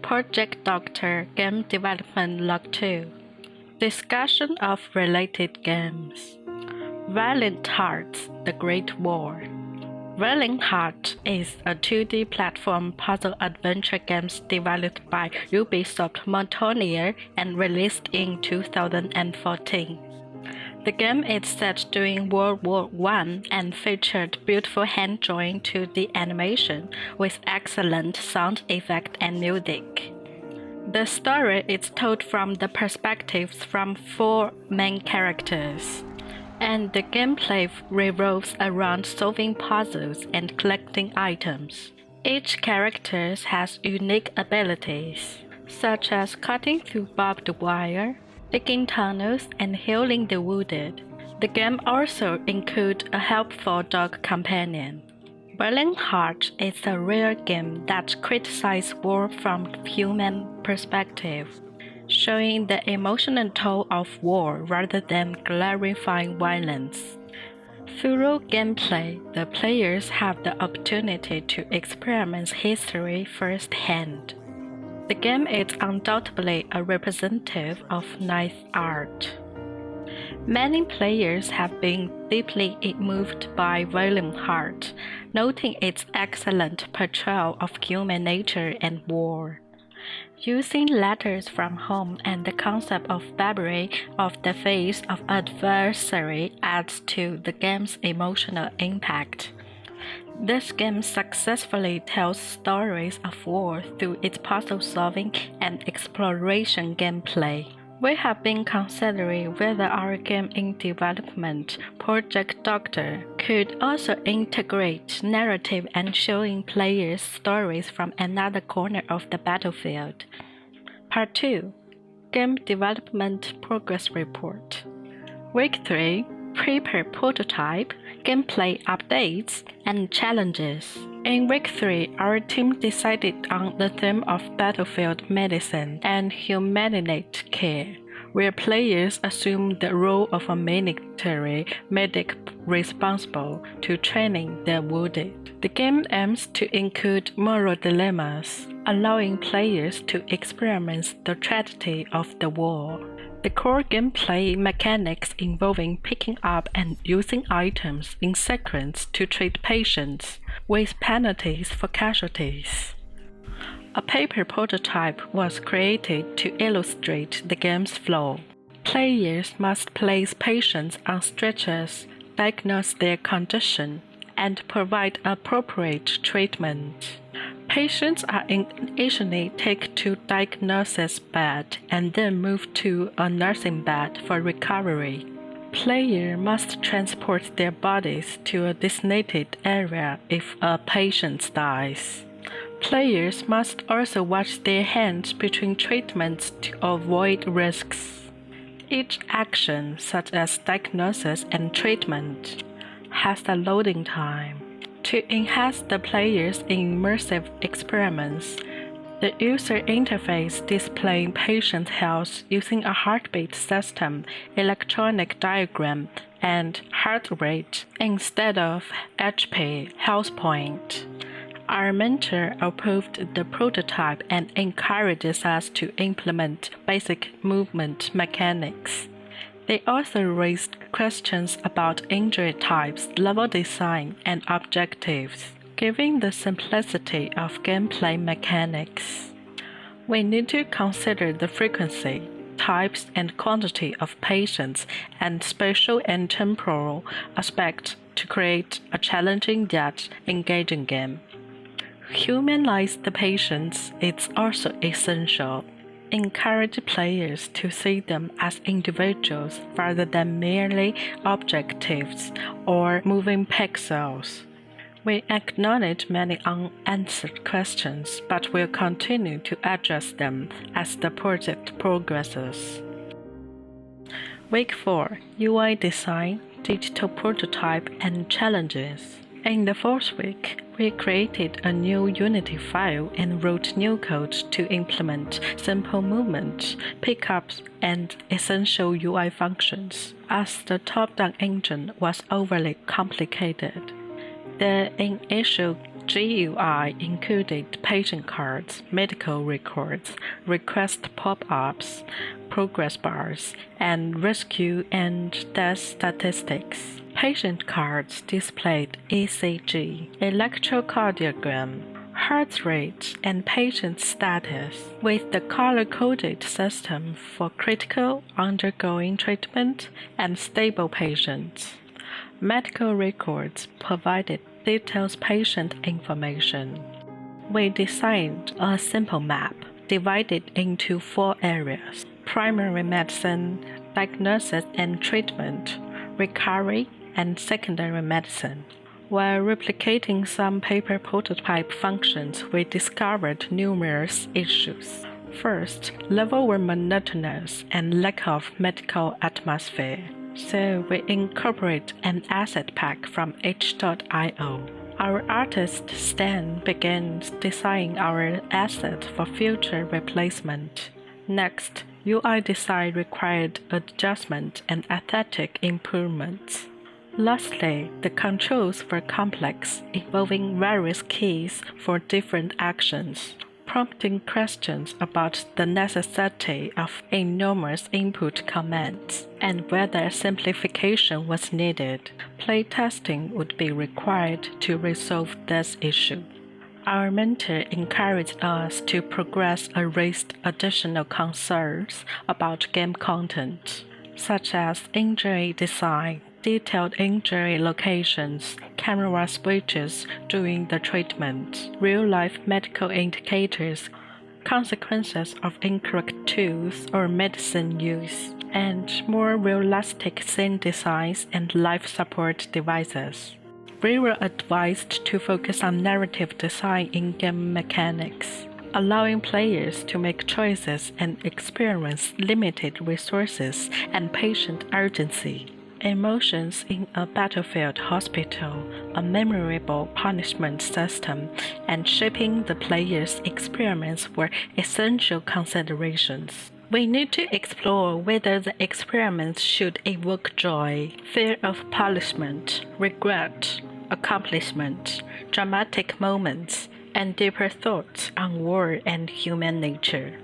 Project Doctor Game Development Log 2. Discussion of related games. Valiant Hearts: The Great War. Valiant Hearts is a 2D platform puzzle adventure game developed by Ubisoft Montpellier and released in 2014. The game is set during World War I and featured beautiful hand-drawn 2D animation with excellent sound effect and music. The story is told from the perspectives from 4 main characters, and the gameplay revolves around solving puzzles and collecting items. Each character has unique abilities, such as cutting through barbed wire, digging tunnels, and healing the wounded. The game also includes a helpful dog companion. Valiant Hearts is a rare game that criticizes war from human perspective, showing the emotional toll of war rather than glorifying violence. Through gameplay, the players have the opportunity to experience history firsthand. The game is undoubtedly a representative of nice art. Many players have been deeply moved by Valiant Hearts, noting its excellent portrayal of human nature and war. Using letters from home and the concept of bravery of the face of adversary adds to the game's emotional impact. This game successfully tells stories of war through its puzzle-solving and exploration gameplay. We have been considering whether our game in development, Project Doctor, could also integrate narrative and showing players stories from another corner of the battlefield. Part 2. Game Development Progress Report. Week 3. Prepare prototype, gameplay updates, and challenges. In week 3, our team decided on the theme of battlefield medicine and humanitarian care, where players assume the role of a military medic responsible to training the wounded. The game aims to include moral dilemmas, allowing players to experience the tragedy of the war. The core gameplay mechanics involving picking up and using items in sequence to treat patients, with penalties for casualties. A paper prototype was created to illustrate the game's flow. Players must place patients on stretchers, diagnose their condition, and provide appropriate treatment. Patients are initially taken to diagnosis bed and then moved to a nursing bed for recovery. Players must transport their bodies to a designated area if a patient dies. Players must also wash their hands between treatments to avoid risks. Each action, such as diagnosis and treatment, has a loading time. To enhance the player's immersive experiments, the user interface displays patient health using a heartbeat system, electronic diagram, and heart rate instead of HP health point. Our mentor approved the prototype and encourages us to implement basic movement mechanics. They also raised questions about injury types, level design, and objectives, given the simplicity of gameplay mechanics. We need to consider the frequency, types, and quantity of patients and spatial and temporal aspects to create a challenging yet engaging game. Humanize the patients is also essential. Encourage players to see them as individuals rather than merely objectives or moving pixels. We acknowledge many unanswered questions, but will continue to address them as the project progresses. Week 4. UI Design, Digital Prototype, and Challenges. In the 4th week, we created a new Unity file and wrote new code to implement simple movement, pickups, and essential UI functions, as the top-down engine was overly complicated. The initial GUI included patient cards, medical records, request pop-ups, progress bars, and rescue and death statistics. Patient cards displayed ECG, electrocardiogram, heart rate, and patient status, with the color-coded system for critical, undergoing treatment, and stable patients. Medical records provided detailed patient information. We designed a simple map divided into 4 areas: primary medicine, diagnosis and treatment, recovery, and secondary medicine. While replicating some paper prototype functions, we discovered numerous issues. First, levels were monotonous and lack of medical atmosphere, so we incorporate an asset pack from H.io. Our artist Stan began designing our asset for future replacement. Next, UI design required adjustment and aesthetic improvements. Lastly, the controls were complex, involving various keys for different actions, prompting questions about the necessity of enormous input commands and whether simplification was needed. Playtesting would be required to resolve this issue. Our mentor encouraged us to progress and raised additional concerns about game content, such as injury design, detailed injury locations, camera switches during the treatment, real-life medical indicators, consequences of incorrect tools or medicine use, and more realistic scene designs and life support devices. We were advised to focus on narrative design in game mechanics, allowing players to make choices and experience limited resources and patient urgency. Emotions in a battlefield hospital, a memorable punishment system, and shaping the player's experience were essential considerations. We need to explore whether the experiments should evoke joy, fear of punishment, regret, accomplishment, dramatic moments, and deeper thoughts on war and human nature.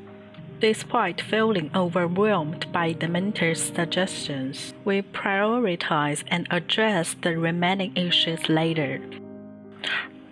Despite feeling overwhelmed by the mentor's suggestions, we prioritize and address the remaining issues later.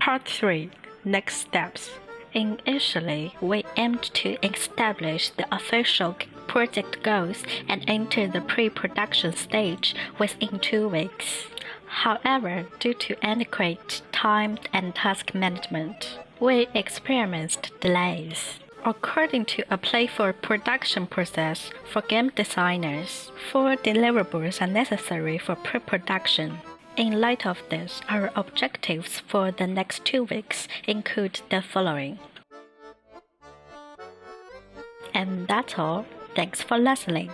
Part 3. Next steps. Initially, we aimed to establish the official project goals and enter the pre-production stage within 2 weeks. However, due to inadequate time and task management, we experienced delays. According to a playful production process for game designers, 4 deliverables are necessary for pre-production. In light of this, our objectives for the next 2 weeks include the following. And that's all. Thanks for listening.